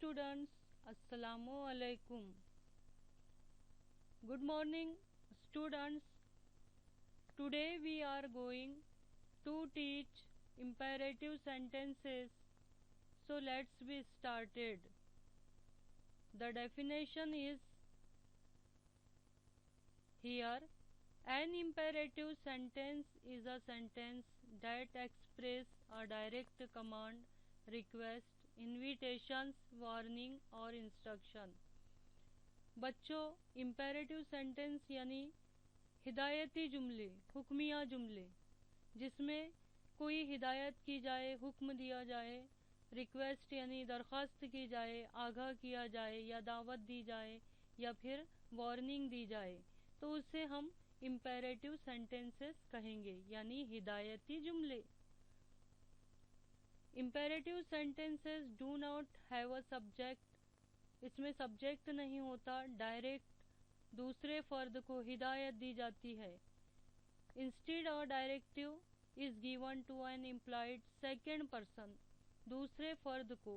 students, Assalamu alaikum. Good morning students. Today we are going to teach imperative sentences. So let's be started. The definition is here. An imperative sentence is a sentence that expresses a direct command, request, invitations, warning और instruction. बच्चों, imperative sentence यानी हिदायती जुमले, हुक्मिया जुमले, जिसमें कोई हिदायत की जाए, हुक्म दिया जाए, रिक्वेस्ट यानी दरख्वास्त की जाए, आगाह किया जाए या दावत दी जाए या फिर वार्निंग दी जाए, तो उसे हम imperative sentences कहेंगे, यानी हिदायती जुमले. Imperative sentences do not have a subject. इसमें सब्जेक्ट नहीं होता. डायरेक्ट दूसरे फर्द को हिदायत दी जाती है. Instead a directive is given to an implied second person. दूसरे फर्द को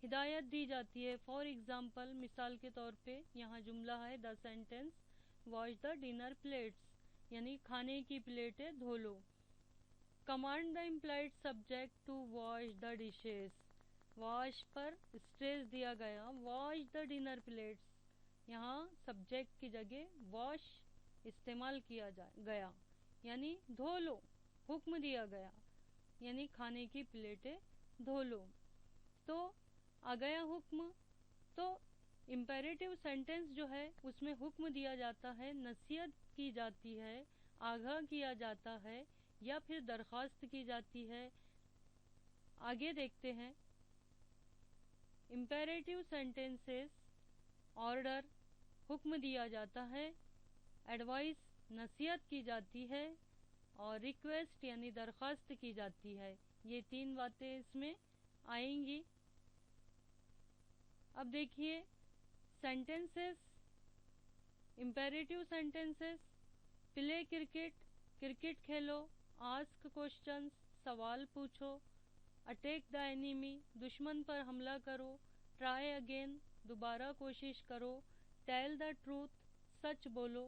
हिदायत दी जाती है. फॉर एग्जाम्पल, मिसाल के तौर पे यहाँ जुमला है, the sentence wash the dinner plates, यानी खाने की प्लेटें धो लो. Command the implied subject to wash the dishes. Wash पर स्ट्रेस दिया गया. वॉश द डिनर प्लेट्स, यहाँ सब्जेक्ट की जगह वॉश इस्तेमाल किया गया, यानी धो लो. हुक्म दिया गया यानी खाने की प्लेटें धो लो. तो आ गया हुक्म. तो इम्पेरेटिव सेंटेंस जो है उसमें हुक्म दिया जाता है, नसीहत की जाती है, आगाह किया जाता है या फिर दरख्वास्त की जाती है. आगे देखते हैं. इम्पेरेटिव सेंटेंसेस, ऑर्डर, हुक्म दिया जाता है, एडवाइस, नसीहत की जाती है और रिक्वेस्ट यानी दरख्वास्त की जाती है. ये तीन बातें इसमें आएंगी. अब देखिए sentences. Imperative sentences: play cricket, cricket खेलो. आस्क क्वेश्चंस, सवाल पूछो. अटैक द एनिमी, दुश्मन पर हमला करो. ट्राई अगेन, दोबारा कोशिश करो. टेल द ट्रूथ, सच बोलो.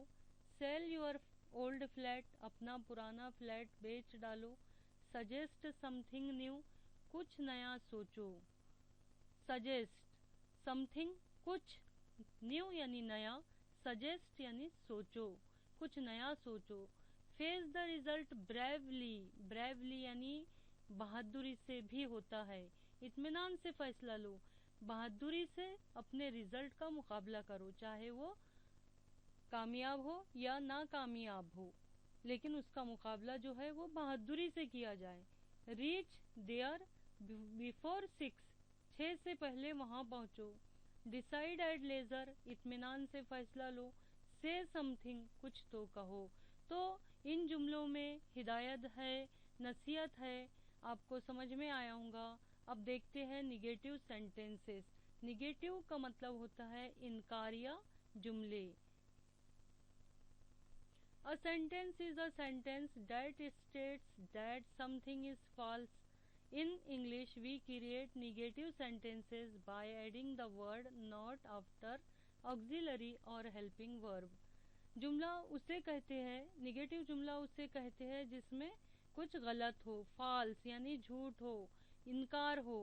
सेल योर ओल्ड फ्लैट, अपना पुराना फ्लैट बेच डालो. सजेस्ट समथिंग न्यू, कुछ नया सोचो. सजेस्ट समथिंग, कुछ, न्यू यानी नया, सजेस्ट यानी सोचो, कुछ नया सोचो. Face the result bravely, bravely यानी बहादुरी से भी होता है. इत्मीनान से फैसला लो, बहादुरी से अपने रिजल्ट का मुकाबला करो, चाहे वो कामयाब हो या नाकामयाब हो, लेकिन उसका मुकाबला जो है वो बहादुरी से किया जाए. रीच देयर बिफोर 6, 6 से पहले वहां पहुंचो. डिसाइड एट लेजर, इत्मीनान से फैसला लो. से समथिंग, कुछ तो कहो. तो इन जुमलों में हिदायत है, नसीहत है, आपको समझ में आया होगा. अब देखते हैं निगेटिव सेंटेंसेस. निगेटिव का मतलब होता है इनकारिया जुमले. A sentence is a sentence that states that something is false. In English, we create negative sentences by adding the word not after auxiliary or helping verb. जुमला उसे कहते हैं, निगेटिव जुमला उसे कहते हैं जिसमें कुछ गलत हो, फॉल्स यानी झूठ हो, इनकार हो.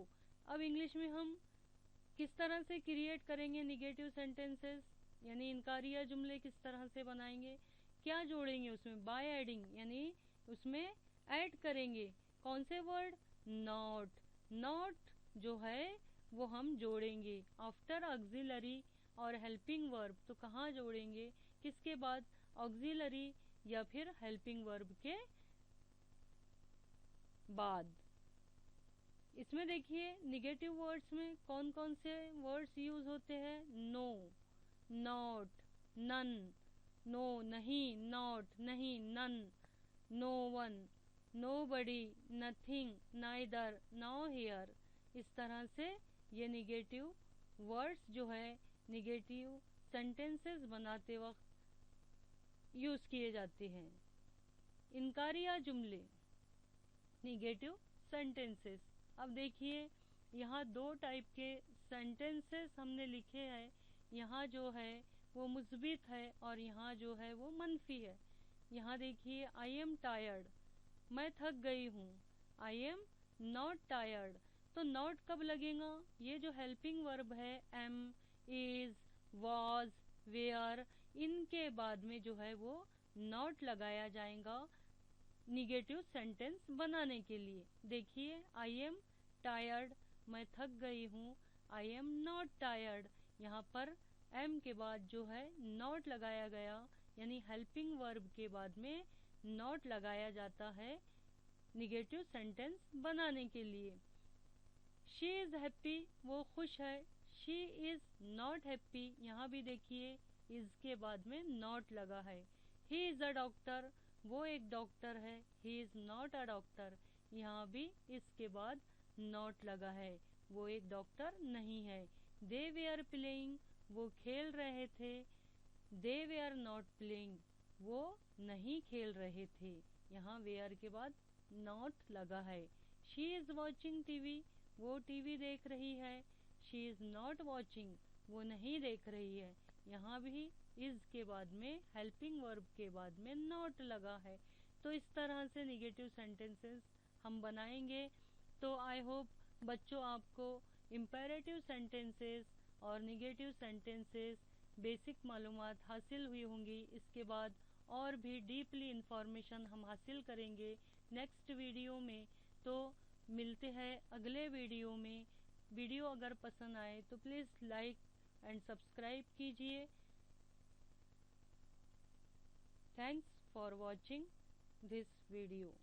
अब इंग्लिश में हम किस तरह से क्रिएट करेंगे निगेटिव सेंटेंसेस, यानी इनकारिया जुमले किस तरह से बनाएंगे, क्या जोड़ेंगे उसमें? बाय एडिंग, यानी उसमें ऐड करेंगे. कौन से वर्ड? नॉट. नॉट जो है वो हम जोड़ेंगे आफ्टर ऑक्सिलरी और हेल्पिंग वर्ब. तो कहाँ जोड़ेंगे, किसके बाद? ऑक्सिलरी या फिर हेल्पिंग वर्ब के बाद. इसमें देखिए निगेटिव वर्ड्स में कौन कौन से वर्ड्स यूज होते हैं. No, not, none. नो नहीं, नॉट नहीं, none, no one, nobody, nothing, neither, nowhere. इस तरह से ये निगेटिव वर्ड्स जो है निगेटिव सेंटेंसेस बनाते वक्त यूज किए जाते हैं. इनकारिया जुमले, निगेटिव सेंटेंसेस. अब देखिए यहाँ दो टाइप के सेंटेंसेस हमने लिखे हैं, यहाँ जो है वो मुस्बित है और यहाँ जो है वो मनफी है। यहाँ देखिए, आई एम टायर्ड, मैं थक गई हूँ। आई एम नॉट टायर्ड, तो नॉट कब लगेगा? ये जो हेल्पिंग वर्ब है, एम, इज, वॉज, वेयर, इनके बाद में जो है वो नॉट लगाया जाएगा निगेटिव सेंटेंस बनाने के लिए। देखिए, आई एम टायर्ड, मैं थक गई हूँ। आई एम नॉट टायर्ड, यहाँ पर एम के बाद जो है नॉट लगाया गया, यानी हेल्पिंग वर्ब के बाद में नॉट लगाया जाता है निगेटिव सेंटेंस बनाने के लिए। शी इज़ हैप्पी, वो खुश है। शी इज़ नॉट हैप्पी, यहाँ भी देखिए इज़ के बाद में नॉट लगा है। ही इज़ अ डॉक्टर, वो एक डॉक्टर है। He is not a doctor, यहाँ भी इसके बाद नॉट लगा है, वो एक डॉक्टर नहीं है। दे वेयर प्लेइंग, वो खेल रहे थे। दे वेयर नॉट प्लेइंग, वो नहीं खेल रहे थे, यहाँ वेयर के बाद नॉट लगा है। शी इज़ वॉचिंग टीवी, वो टीवी देख रही है। शी इज़ नॉट वॉचिंग, वो नहीं देख रही है, यहाँ भी इज़ के बाद में हेल्पिंग वर्ब के बाद में नॉट लगा है। तो इस तरह से निगेटिव सेंटेंसेस हम बनाएंगे। तो आई होप बच्चों आपको इम्पेरेटिव सेंटेंसेस और निगेटिव सेंटेंसेस बेसिक मालूमात हासिल हुई होंगी। इसके बाद और भी डीपली इंफॉर्मेशन हम हासिल करेंगे नेक्स्ट वीडियो में। तो मिलते हैं अगले वीडियो में। वीडियो अगर पसंद आए तो प्लीज़ लाइक एंड सब्सक्राइब कीजिए। Thanks for watching this video.